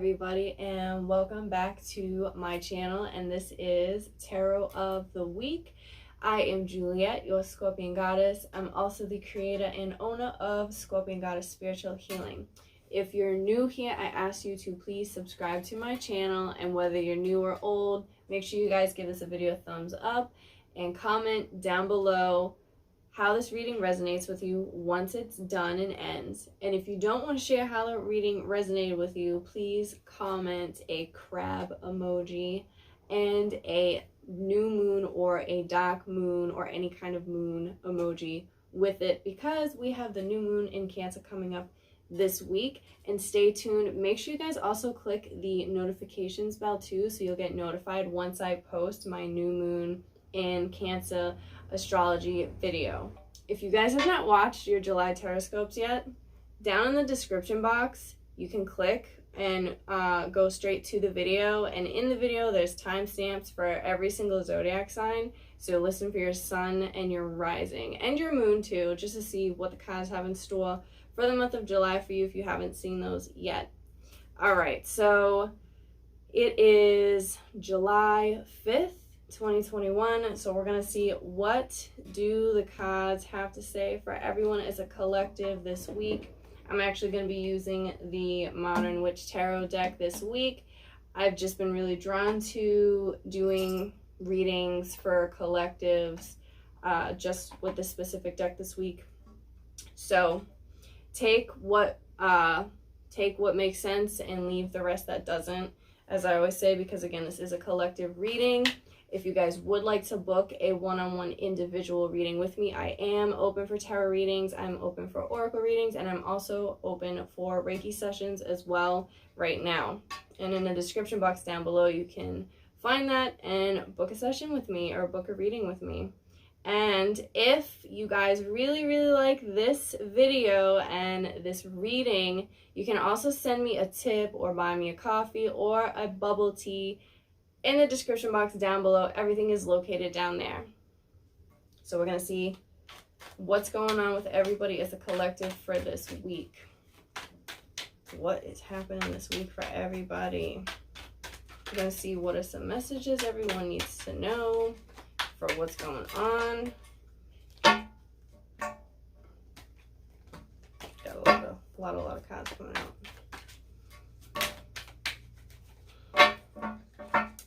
everybody, and welcome back to my channel, and this is Tarot of the Week. I am Juliet, your Scorpion Goddess. I'm also the creator and owner of Scorpion Goddess Spiritual Healing. If you're new here, I ask you to please subscribe to my channel, and whether you're new or old, make sure you guys give this video a thumbs up and comment down below how this reading resonates with you once it's done and ends. And if you don't want to share how the reading resonated with you, please comment a crab emoji and a new moon or a dark moon or any kind of moon emoji with it, because we have the new moon in Cancer coming up this week. And stay tuned. Make sure you guys also click the notifications bell too, so you'll get notified once I post my new moon in Cancer astrology video. If you guys have not watched your July Taroscopes yet, down in the description box you can click and go straight to the video, and in the video there's timestamps for every single zodiac sign, so listen for your sun and your rising and your moon too, just to see what the cards have in store for the month of July for you if you haven't seen those yet. Alright, so it is July 5th 2021, so we're gonna see what do the cards have to say for everyone as a collective this week. I'm actually going to be using the Modern Witch Tarot deck this week. I've just been really drawn to doing readings for collectives just with this specific deck this week. So take what makes sense and leave the rest that doesn't, as I always say, because again, this is a collective reading. If you guys would like to book a one-on-one individual reading with me, I am open for tarot readings, I'm open for oracle readings, and I'm also open for Reiki sessions as well right now. And in the description box down below, you can find that and book a session with me or book a reading with me. And if you guys really like this video and this reading, you can also send me a tip or buy me a coffee or a bubble tea in the description box down below. Everything is located down there. So we're going to see what's going on with everybody as a collective for this week. What is happening this week for everybody? We're going to see what are some messages everyone needs to know for what's going on. Got a lot of cards coming out.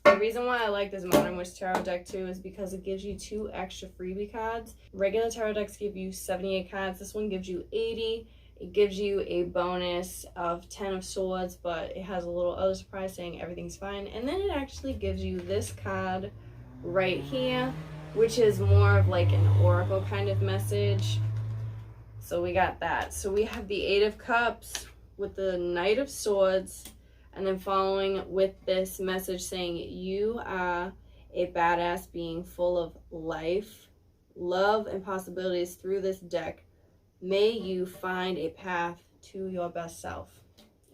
The reason why I like this Modern Witch Tarot deck too is because it gives you 2 extra freebie cards. Regular tarot decks give you 78 cards. This one gives you 80. It gives you a bonus of 10 of Swords, but it has a little other surprise saying everything's fine. And then it actually gives you this card right here, which is more of like an oracle kind of message. So we got that. So we have the 8 of Cups with the Knight of Swords, and then following with this message saying you are a badass being full of life, love, and possibilities through this deck. May you find a path to your best self.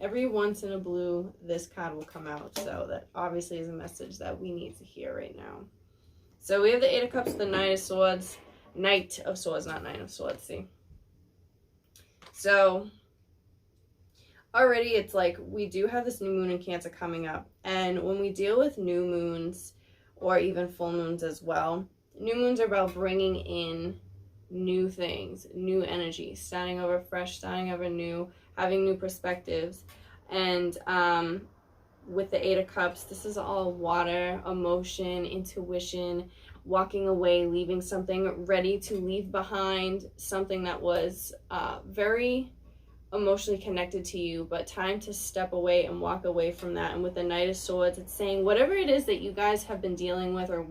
Every once in a blue, this card will come out. So that obviously is a message that we need to hear right now. So we have the 8 of Cups, the Knight of Swords, Knight of Swords, not Nine of Swords, see? So already it's like we do have this new moon in Cancer coming up, and when we deal with new moons or even full moons as well, new moons are about bringing in new things, new energy, starting over fresh, starting over new, having new perspectives. And with the 8 of Cups, this is all water, emotion, intuition, walking away, leaving something, ready to leave behind something that was very emotionally connected to you, but time to step away and walk away from that. And with the Knight of Swords, it's saying whatever it is that you guys have been dealing with or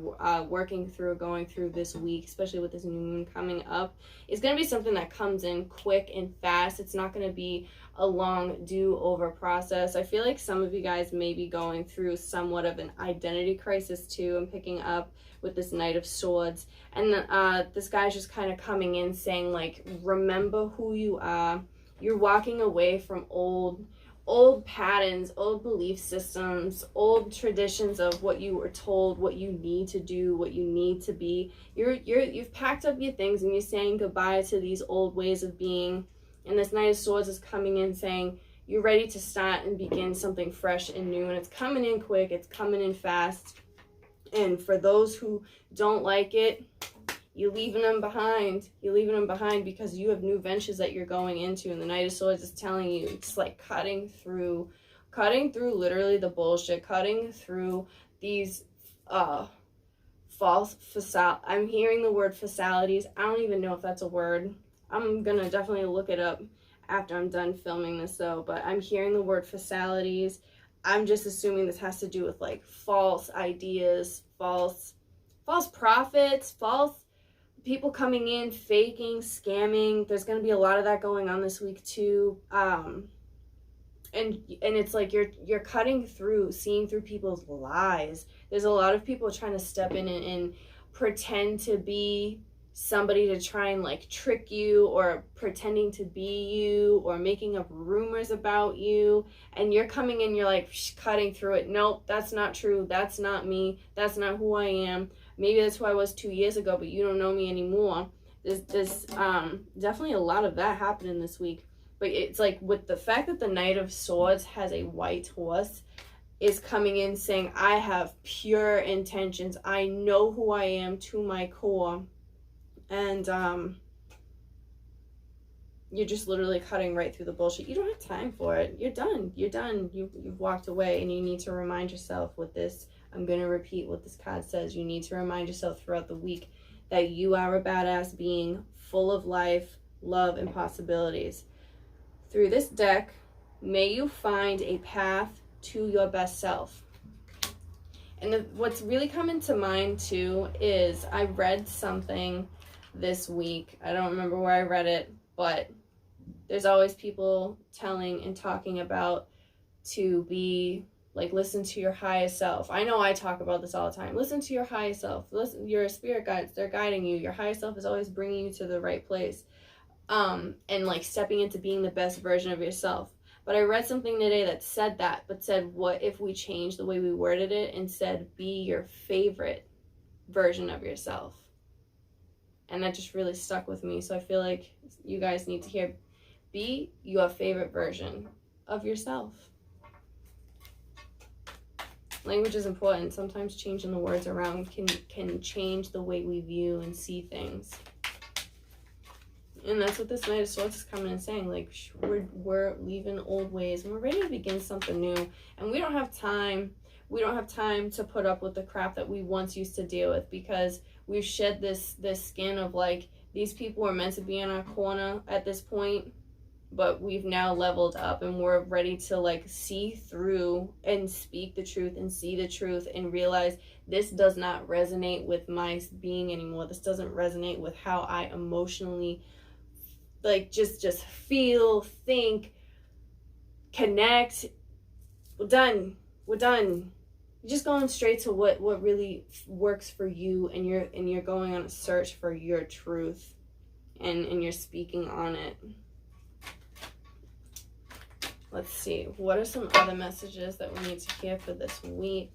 working through, going through this week, especially with this new moon coming up, is going to be something that comes in quick and fast. It's not going to be a long do-over process. I feel like some of you guys may be going through somewhat of an identity crisis too. I'm picking up with this Knight of Swords, and this guy's just kind of coming in saying like, remember who you are. You're walking away from old patterns, old belief systems, old traditions of what you were told, what you need to do, what you need to be. You've packed up your things and you're saying goodbye to these old ways of being. And this Knight of Swords is coming in saying, you're ready to start and begin something fresh and new, and it's coming in quick, it's coming in fast. And for those who don't like it, you're leaving them behind. You're leaving them behind because you have new ventures that you're going into. And the Knight of Swords is telling you, it's like cutting through literally the bullshit, cutting through these false facade. I'm hearing the word facilities. I don't even know if that's a word. I'm gonna definitely look it up after I'm done filming this though, but I'm hearing the word facilities. I'm just assuming this has to do with like false ideas, false prophets, false people coming in, faking, scamming. There's going to be a lot of that going on this week too. And it's like you're cutting through, seeing through people's lies. There's a lot of people trying to step in and pretend to be somebody to try and like trick you, or pretending to be you, or making up rumors about you, and you're coming in, you're like cutting through it. Nope, that's not true. That's not me. That's not who I am. Maybe that's who I was 2 years ago, but you don't know me anymore. There's definitely a lot of that happening this week. But it's like with the fact that the Knight of Swords has a white horse, is coming in saying, I have pure intentions. I know who I am to my core. And you're just literally cutting right through the bullshit. You don't have time for it. You're done. You're done. You've walked away, and you need to remind yourself with this. I'm going to repeat what this card says. You need to remind yourself throughout the week that you are a badass being, full of life, love, and possibilities. Through this deck, may you find a path to your best self. And what's really coming to mind too is I read something this week. I don't remember where I read it, but there's always people telling and talking about to be like, listen to your highest self. I know I talk about this all the time. Listen to your highest self. Listen, your spirit guides, they're guiding you. Your highest self is always bringing you to the right place. And like stepping into being the best version of yourself. But I read something today that said that, but said, what if we changed the way we worded it and said, be your favorite version of yourself? And that just really stuck with me. So I feel like you guys need to hear, be your favorite version of yourself. Language is important. Sometimes changing the words around can change the way we view and see things. And that's what this Knight of Swords is coming and saying. Like, we're leaving old ways and we're ready to begin something new. And we don't have time. We don't have time to put up with the crap that we once used to deal with, because we've shed this skin of like, these people were meant to be in our corner at this point, but we've now leveled up and we're ready to like see through and speak the truth and see the truth and realize this does not resonate with my being anymore. This doesn't resonate with how I emotionally like just feel, think, connect. We're done. You're just going straight to what really works for you, and you're going on a search for your truth, and you're speaking on it. Let's see, what are some other messages that we need to hear for this week?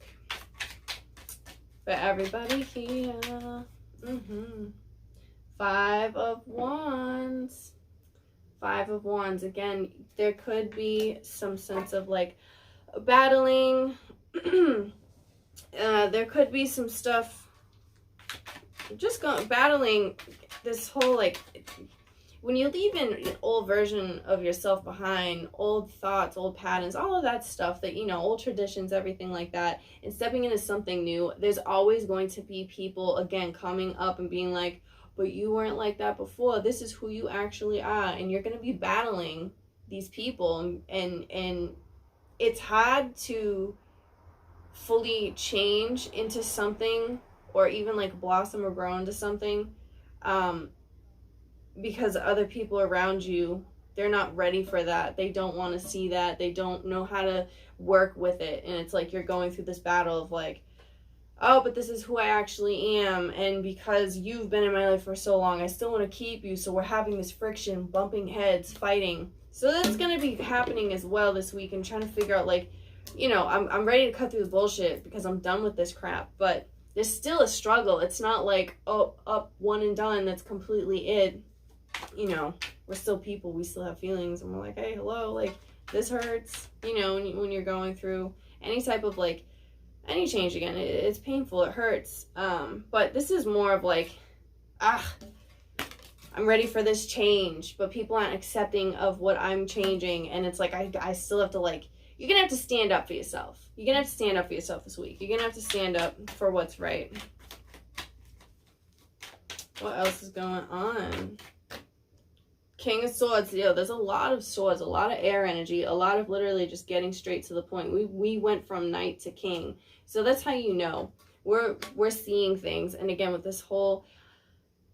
For everybody here. 5 of Wands. 5 of Wands. Again, there could be some sense of like battling. There could be some stuff just battling this whole like, when you leave an old version of yourself behind, old thoughts, old patterns, all of that stuff that, you know, old traditions, everything like that, and stepping into something new, there's always going to be people, again, coming up and being like, but you weren't like that before. This is who you actually are. And you're going to be battling these people. And it's hard to fully change into something, or even like blossom or grow into something, because other people around you, they're not ready for that. They don't want to see that. They don't know how to work with it. And it's like you're going through this battle of like, oh, but this is who I actually am. And because you've been in my life for so long, I still want to keep you. So we're having this friction, bumping heads, fighting. So that's going to be happening as well this week, and trying to figure out like, you know, I'm ready to cut through the bullshit because I'm done with this crap. But there's still a struggle. It's not like, oh, up, one and done. That's completely it. You know, we're still people. We still have feelings. And we're like, hey, hello. Like, This hurts, you know, when you're going through any type of like any change. Again, it's painful, it hurts, but this is more of like, I'm ready for this change, but people aren't accepting of what I'm changing, and it's like I still have to, like, you're gonna have to stand up for yourself. You're gonna have to stand up for yourself this week. You're gonna have to stand up for what's right. What else is going on? King of Swords. Yo, there's a lot of swords, a lot of air energy, a lot of literally just getting straight to the point. We went from knight to king. So that's how you know. We're seeing things. And again, with this whole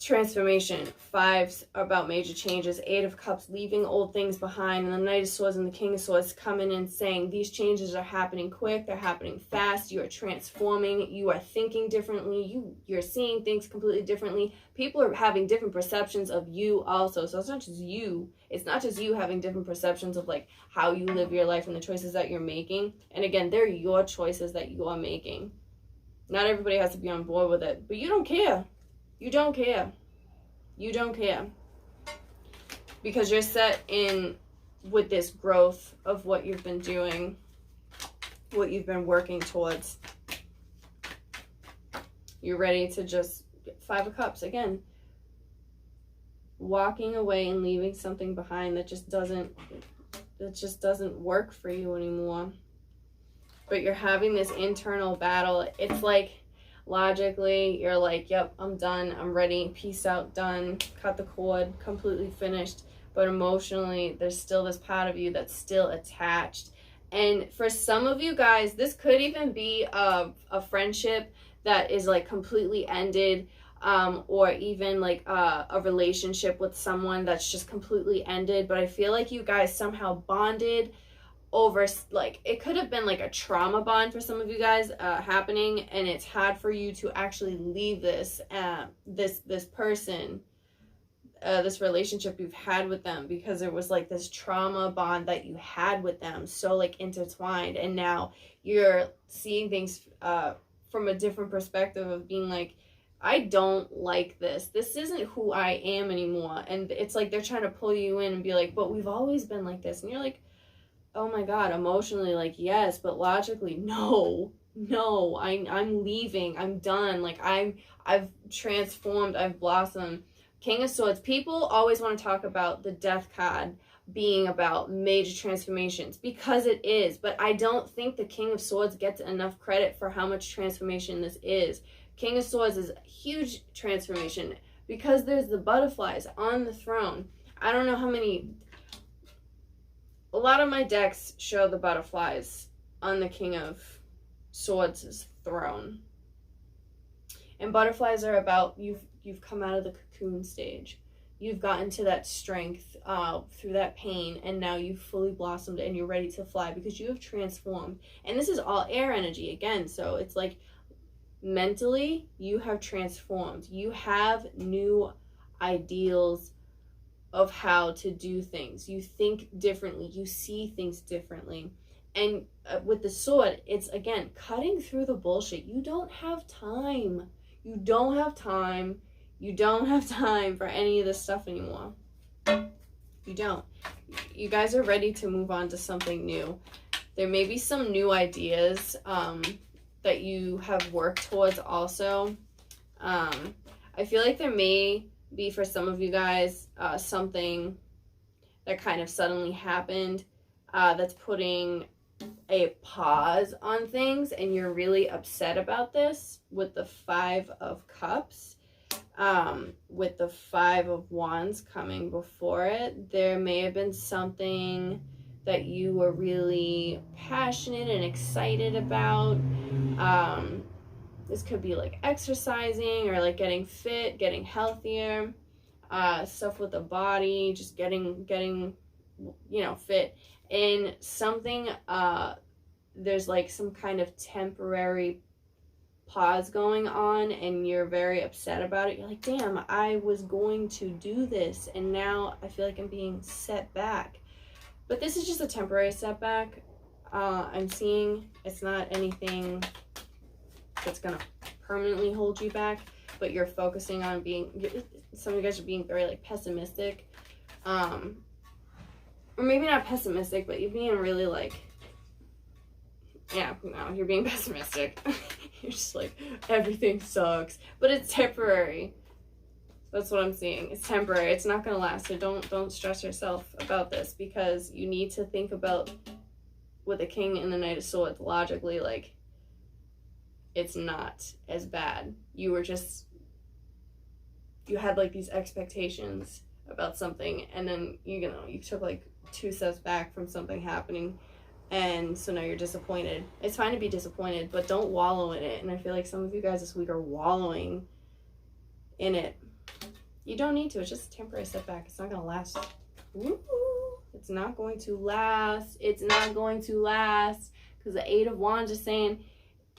transformation, 5s are about major changes, 8 of Cups leaving old things behind, and the Knight of Swords and the King of Swords coming in saying these changes are happening quick, they're happening fast, you are transforming, you are thinking differently, you're seeing things completely differently. People are having different perceptions of you also. So it's not just you having different perceptions of like how you live your life and the choices that you're making. And again, they're your choices that you are making. Not everybody has to be on board with it, but you don't care. You don't care. You don't care. Because you're set in with this growth of what you've been doing, what you've been working towards. You're ready to just, 5 of Cups, again, walking away and leaving something behind that just doesn't work for you anymore. But you're having this internal battle. It's like, logically, you're like, yep, I'm done, I'm ready, peace out, done, cut the cord, completely finished. But emotionally, there's still this part of you that's still attached. And for some of you guys, this could even be a friendship that is like completely ended, or even like a relationship with someone that's just completely ended. But I feel like you guys somehow bonded over, like, it could have been like a trauma bond for some of you guys happening, and it's hard for you to actually leave this this person, this relationship you've had with them, because it was like this trauma bond that you had with them, so like intertwined. And now you're seeing things from a different perspective of being like, I don't like this. This isn't who I am anymore. And it's like they're trying to pull you in and be like, but we've always been like this. And you're like, oh my God, emotionally, like, yes, but logically, no, I'm leaving, I'm done, like, I've transformed, I've blossomed. King of Swords, people always want to talk about the Death card being about major transformations, because it is, but I don't think the King of Swords gets enough credit for how much transformation this is. King of Swords is a huge transformation, because there's the butterflies on the throne. I don't know how many... A lot of my decks show the butterflies on the King of Swords' throne. And butterflies are about, you've come out of the cocoon stage. You've gotten to that strength through that pain, and now you've fully blossomed and you're ready to fly because you have transformed. And this is all air energy again, so it's like mentally you have transformed. You have new ideals of how to do things. You think differently, you see things differently. And with the sword, it's again cutting through the bullshit. You don't have time. You don't have time for any of this stuff anymore. You don't. You guys are ready to move on to something new. There may be some new ideas that you have worked towards also. I feel like there may be, for some of you guys, something that kind of suddenly happened that's putting a pause on things, and you're really upset about this with the 5 of Cups. With the 5 of Wands coming before it, there may have been something that you were really passionate and excited about. This could be like exercising or like getting fit, getting healthier, stuff with the body, just getting you know, fit. And something, there's like some kind of temporary pause going on, and you're very upset about it. You're like, damn, I was going to do this, and now I feel like I'm being set back. But this is just a temporary setback. I'm seeing it's not anything that's gonna permanently hold you back, but you're focusing on being, some of you guys are being very like pessimistic. or maybe not pessimistic, but you're being really like, yeah, no, you're being pessimistic. You're just like, everything sucks, but it's temporary. That's what I'm seeing. It's temporary. It's not gonna last. So don't stress yourself about this, because you need to think about, with the King and the Knight of Swords, logically, like, it's not as bad. You had like these expectations about something, and then you took like 2 steps back from something happening, and so now you're disappointed. It's fine to be disappointed, but don't wallow in it. And I feel like some of you guys this week are wallowing in it. You don't need to. It's just a temporary setback. It's not gonna last. Woo! It's not going to last. It's not going to last, because the 8 of Wands is saying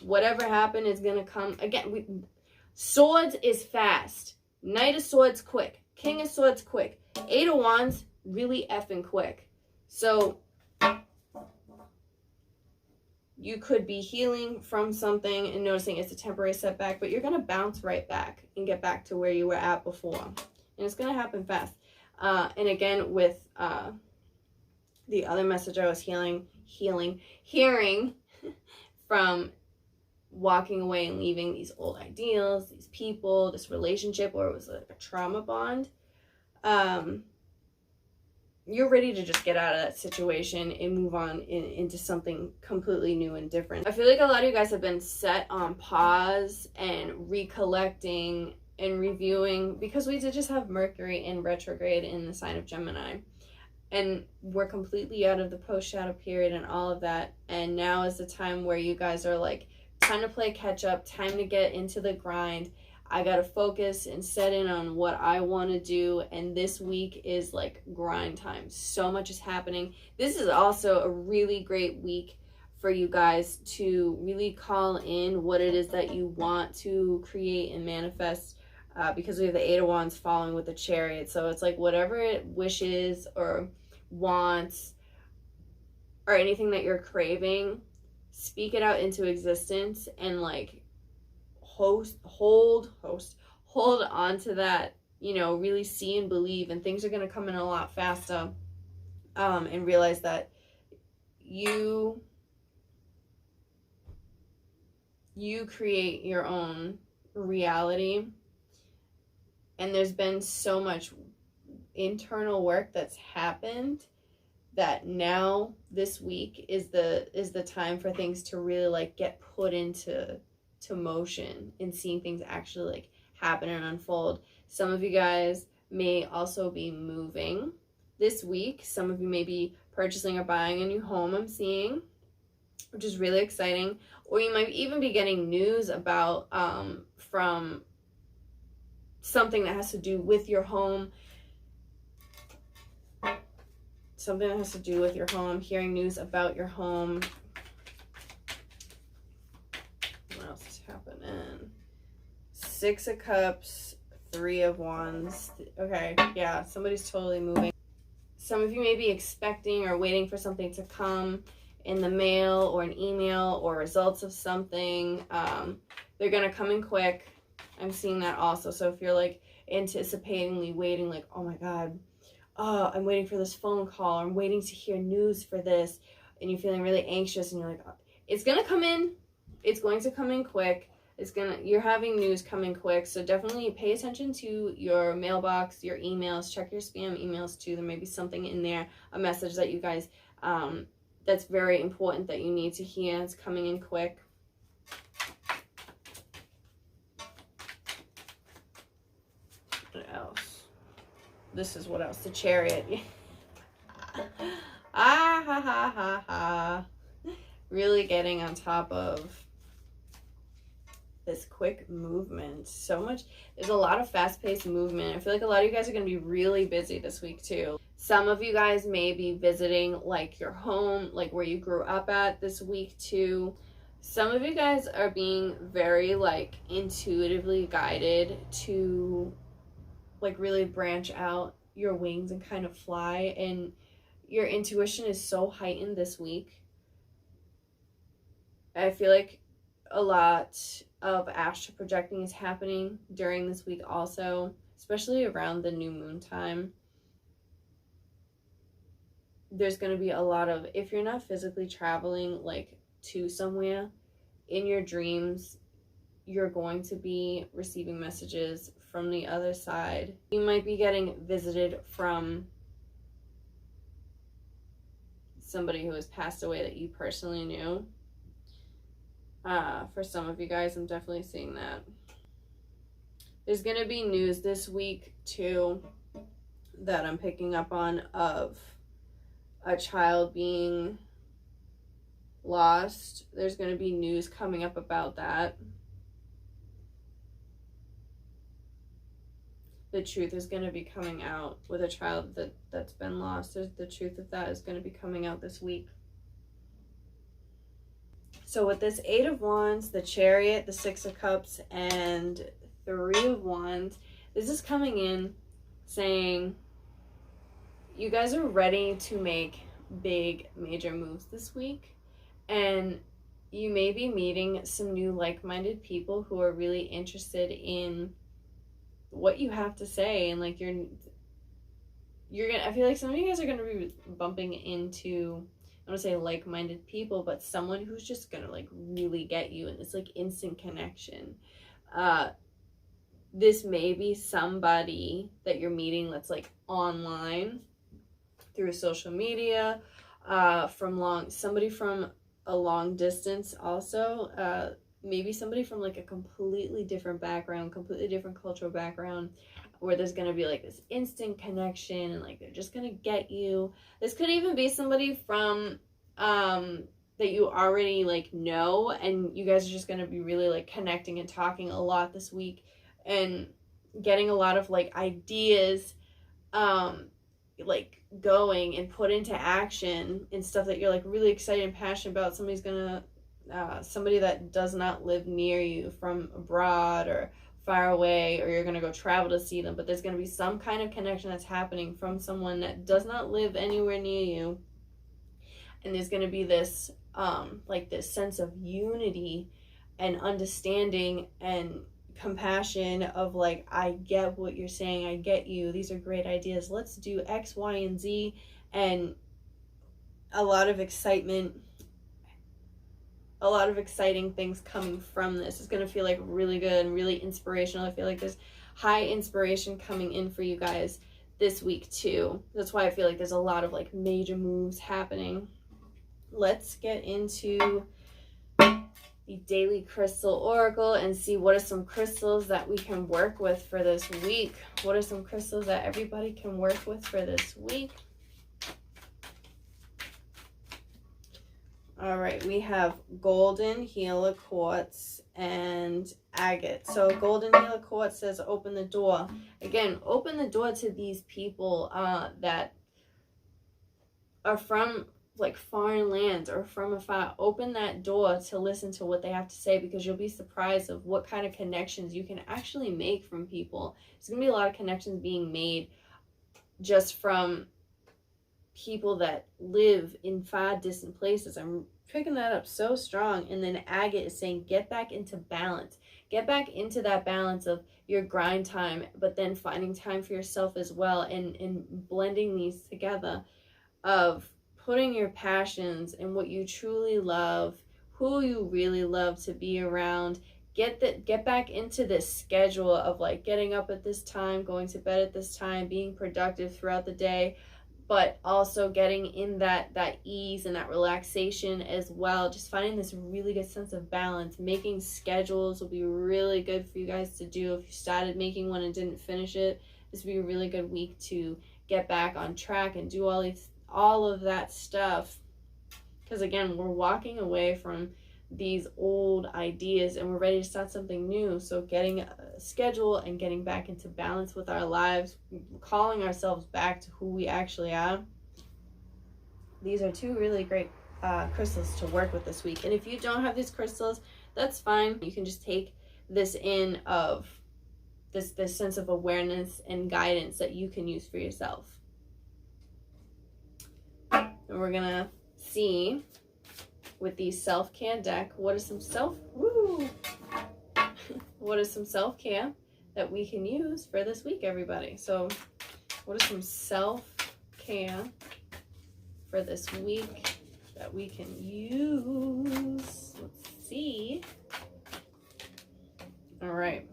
whatever happened is gonna come again. Swords is fast. Knight of Swords quick. King of Swords quick. 8 of Wands really effing quick. So you could be healing from something and noticing it's a temporary setback, but you're going to bounce right back and get back to where you were at before. And it's going to happen fast. And again, with the other message I was hearing from walking away and leaving these old ideals, these people, this relationship, or it was like a trauma bond, you're ready to just get out of that situation and move on into something completely new and different. I feel like a lot of you guys have been set on pause and recollecting and reviewing, because we did just have Mercury in retrograde in the sign of Gemini, and we're completely out of the post-shadow period and all of that, and now is the time where you guys are like, time to play catch up, time to get into the grind. I gotta focus and set in on what I want to do, and this week is like grind time. So much is happening. This is also a really great week for you guys to really call in what it is that you want to create and manifest, because we have the 8 of Wands following with the Chariot. So it's like whatever it wishes or wants or anything that you're craving, speak it out into existence, and like hold on to that, really see and believe, and things are going to come in a lot faster, and realize that you create your own reality. And there's been so much internal work that's happened that now this week is the time for things to really like get put into motion, and seeing things actually like happen and unfold. Some of you guys may also be moving this week. Some of you may be purchasing or buying a new home, I'm seeing, which is really exciting. Or you might even be getting news about from something that has to do with your home. Something that has to do with your home, hearing news about your home. What else is happening? 6 of Cups, 3 of Wands. Okay, yeah, somebody's totally moving. Some of you may be expecting or waiting for something to come in the mail or an email or results of something. They're going to come in quick. I'm seeing that also. So if you're like anticipatingly waiting, like, oh my God, I'm waiting for this phone call, or I'm waiting to hear news for this, and you're feeling really anxious, and you're like, it's going to come in. It's going to come in quick. You're having news coming quick. So definitely pay attention to your mailbox, your emails, check your spam emails too. There may be something in there, a message that you guys, that's very important that you need to hear. It's coming in quick. What else? This is what else? The Chariot. Ha ha ha ha. Really getting on top of this quick movement. So much. There's a lot of fast-paced movement. I feel like a lot of you guys are going to be really busy this week too. Some of you guys may be visiting like your home, like where you grew up at this week too. Some of you guys are being very like intuitively guided to like really branch out your wings and kind of fly, and your intuition is so heightened this week. I feel like a lot of astral projecting is happening during this week also, especially around the new moon time. there's going to be a lot of, if you're not physically traveling like to somewhere, in your dreams, you're going to be receiving messages from the other side. You might be getting visited from somebody who has passed away that you personally knew. For some of you guys, I'm definitely seeing that. There's going to be news this week too that I'm picking up on of a child being lost. There's going to be news coming up about that. The truth is going to be coming out with a child that's been lost. The truth of that is going to be coming out this week. So with this 8 of Wands, the Chariot, the 6 of Cups, and 3 of Wands, this is coming in saying you guys are ready to make big, major moves this week. And you may be meeting some new like-minded people who are really interested in what you have to say, and like you're gonna, I feel like some of you guys are gonna be bumping into, I don't say like-minded people, but someone who's just gonna like really get you, and it's like instant connection. This may be somebody that you're meeting that's like online through social media, somebody from a long distance also, maybe somebody from like a completely different background, completely different cultural background, where there's going to be like this instant connection and like they're just going to get you. This could even be somebody from that you already like know, and you guys are just going to be really like connecting and talking a lot this week and getting a lot of like ideas like going and put into action and stuff that you're like really excited and passionate about. Somebody's gonna somebody that does not live near you, from abroad or far away, or you're going to go travel to see them, but there's going to be some kind of connection that's happening from someone that does not live anywhere near you. And there's going to be this like this sense of unity and understanding and compassion of like, I get what you're saying, I get you, these are great ideas, let's do X, Y, and Z. And a lot of excitement, a lot of exciting things coming from this. It's going to feel like really good and really inspirational. I feel like there's high inspiration coming in for you guys this week too. That's why I feel like there's a lot of like major moves happening. Let's get into the Daily Crystal Oracle and see what are some crystals that we can work with for this week. What are some crystals that everybody can work with for this week? All right, we have golden Gila quartz and agate. So golden Gila quartz says open the door. Again, open the door to these people that are from like foreign lands or from afar. Open that door to listen to what they have to say, because you'll be surprised of what kind of connections you can actually make from people. There's gonna be a lot of connections being made just from people that live in far distant places. I'm picking that up so strong. And then agate is saying get back into balance. Get back into that balance of your grind time, but then finding time for yourself as well, and blending these together of putting your passions and what you truly love, who you really love to be around. Get back into this schedule of like getting up at this time, going to bed at this time, being productive throughout the day, but also getting in that ease and that relaxation as well. Just finding this really good sense of balance. Making schedules will be really good for you guys to do. If you started making one and didn't finish it, this would be a really good week to get back on track and do all of that stuff. Because again, we're walking away from these old ideas and we're ready to start something new. So getting a schedule and getting back into balance with our lives, calling ourselves back to who we actually are. These are two really great crystals to work with this week. And if you don't have these crystals, that's fine. You can just take this in of this sense of awareness and guidance that you can use for yourself. And we're gonna see with the self-care deck, what is some self-care that we can use for this week, everybody? So what is some self-care for this week that we can use. Let's see. All right.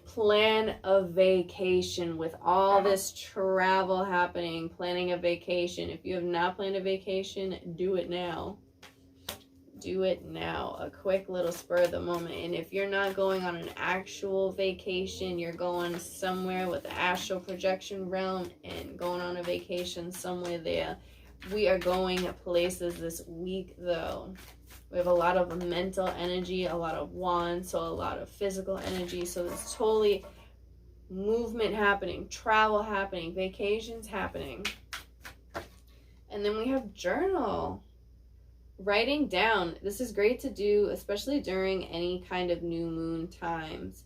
Plan a vacation. With all this travel happening, planning a vacation. If you have not planned a vacation, do it now. Do it now. A quick little spur of the moment. And if you're not going on an actual vacation, you're going somewhere with the astral projection realm and going on a vacation somewhere there. We are going places this week though. We have a lot of mental energy, a lot of wands, so a lot of physical energy. So there's totally movement happening, travel happening, vacations happening. And then we have journal. Writing down. This is great to do, especially during any kind of new moon times.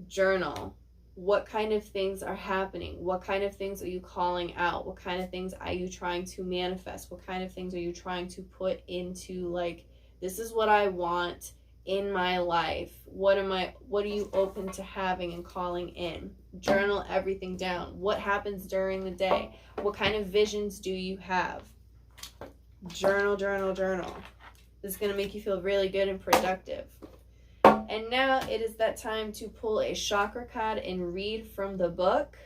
Journal. What kind of things are happening? What kind of things are you calling out? What kind of things are you trying to manifest? What kind of things are you trying to put into, like, this is what I want in my life. What are you open to having and calling in? Journal everything down. What happens during the day? What kind of visions do you have? Journal, journal, journal. This is going to make you feel really good and productive. And now it is that time to pull a chakra card and read from the book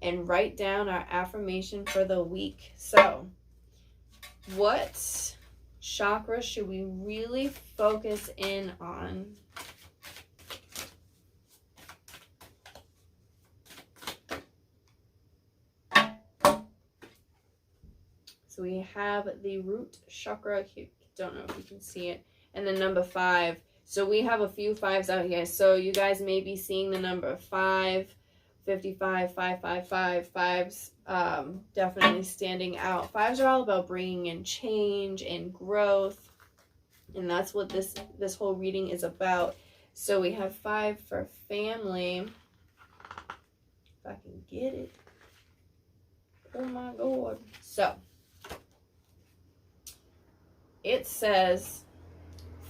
and write down our affirmation for the week. So, what chakra should we really focus in on? So we have the root chakra. You don't know if you can see it. And then number 5. So we have a few 5s out here. So you guys may be seeing the number 5, 55, 555. 5s definitely standing out. 5s are all about bringing in change and growth. And that's what this whole reading is about. So we have 5 for family. If I can get it. Oh my God. So it says,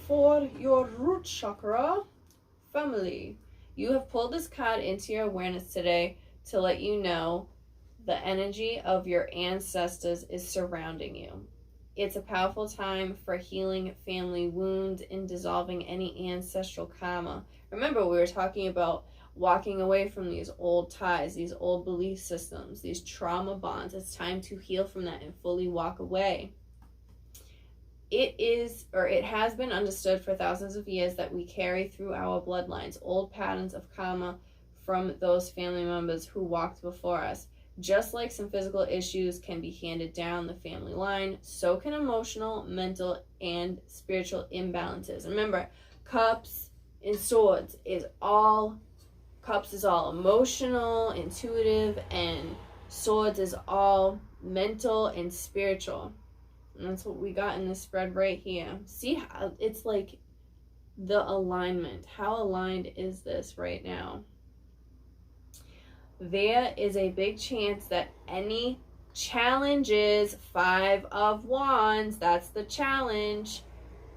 for your root chakra, family, you have pulled this card into your awareness today to let you know the energy of your ancestors is surrounding you. It's a powerful time for healing family wounds and dissolving any ancestral karma. Remember, we were talking about walking away from these old ties, these old belief systems, these trauma bonds. It's time to heal from that and fully walk away. It has been understood for thousands of years that we carry through our bloodlines old patterns of karma from those family members who walked before us. Just like some physical issues can be handed down the family line, so can emotional, mental, and spiritual imbalances. Remember, cups and swords is all emotional, intuitive, and swords is all mental and spiritual. And that's what we got in this spread right here. See how it's like the alignment. How aligned is this right now? There is a big chance that any challenges, 5 of Wands, that's the challenge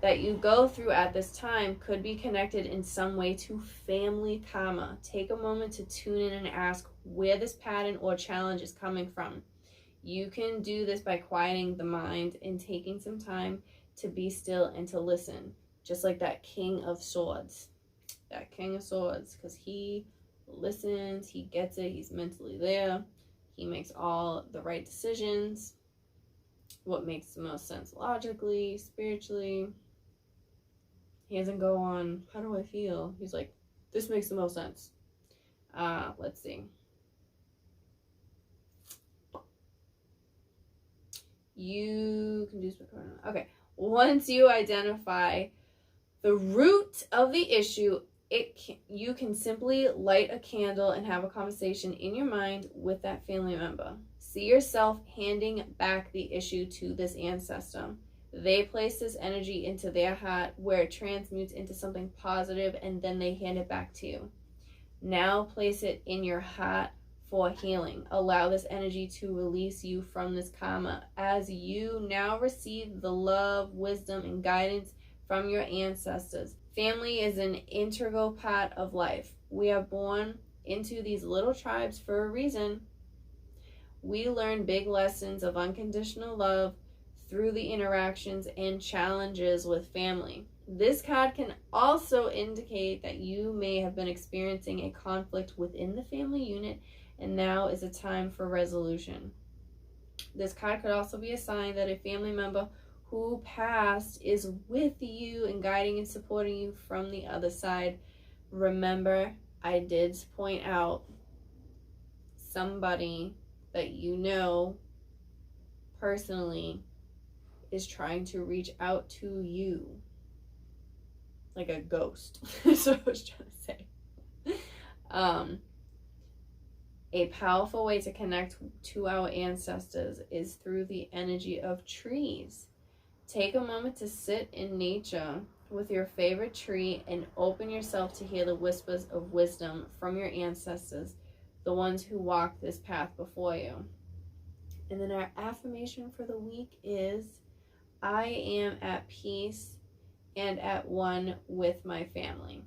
that you go through at this time, could be connected in some way to family karma. Take a moment to tune in and ask where this pattern or challenge is coming from. You can do this by quieting the mind and taking some time to be still and to listen. Just like that King of Swords. That King of Swords. Because he listens, he gets it, he's mentally there. He makes all the right decisions. What makes the most sense logically, spiritually. He doesn't go on, how do I feel? He's like, this makes the most sense. Let's see. You can do okay. Once you identify the root of the issue, you can simply light a candle and have a conversation in your mind with that family member. See yourself handing back the issue to this ancestor. They place this energy into their heart where it transmutes into something positive, and then they hand it back to you. Now place it in your heart for healing. Allow this energy to release you from this karma as you now receive the love, wisdom, and guidance from your ancestors. Family is an integral part of life. We are born into these little tribes for a reason. We learn big lessons of unconditional love through the interactions and challenges with family. This card can also indicate that you may have been experiencing a conflict within the family unit, and now is a time for resolution. This card could also be a sign that a family member who passed is with you and guiding and supporting you from the other side. Remember, I did point out somebody that you know personally is trying to reach out to you like a ghost. That's what I was trying to say. A powerful way to connect to our ancestors is through the energy of trees. Take a moment to sit in nature with your favorite tree and open yourself to hear the whispers of wisdom from your ancestors, the ones who walked this path before you. And then our affirmation for the week is, I am at peace and at one with my family.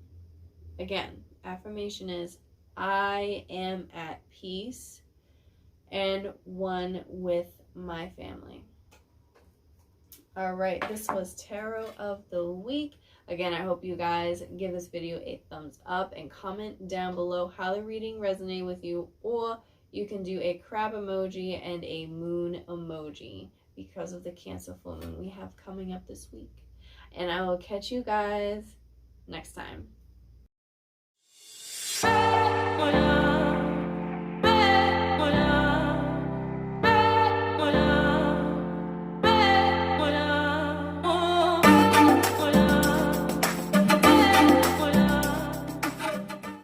Again, affirmation is, I am at peace and one with my family. All right, this was Tarot of the Week. Again, I hope you guys give this video a thumbs up and comment down below how the reading resonated with you, or you can do a crab emoji and a moon emoji because of the Cancer full moon we have coming up this week. And I will catch you guys next time.